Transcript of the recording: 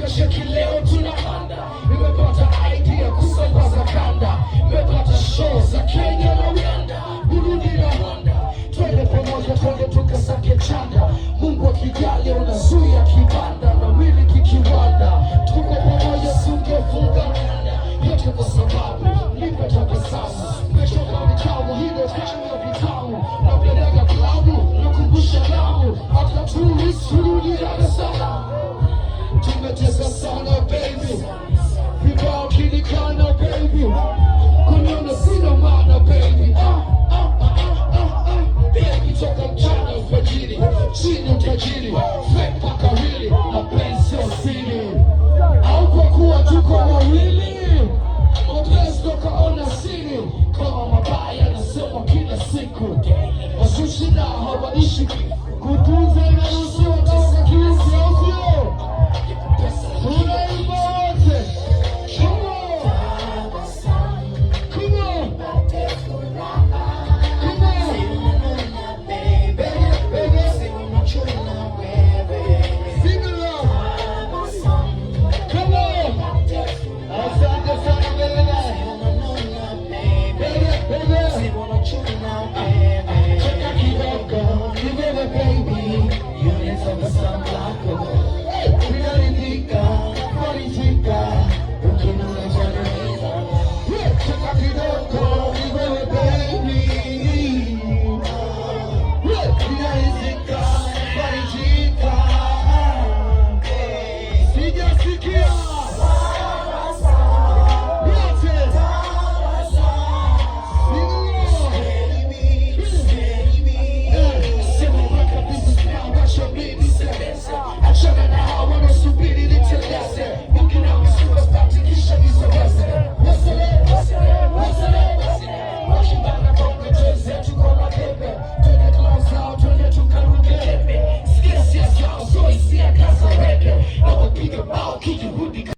cheki leo tunapanda. Nimepata idea kusambaza kanda. Nimepata show za Kenya na Uganda, Burundi na Rwanda. Twende pamoja, twende tukasake chanda. Mungu akijali unazuia kibanda na miliki kiwanda. Tuko pamoja, sungefunga kanda yote kwa sababu nipe tabasamu. Mechoka vitamu, hilo kichwa vitamu. Napeleka klabu, nakumbusha damu. After 2 weeks, turudi Dar es Salaam. Tumetesa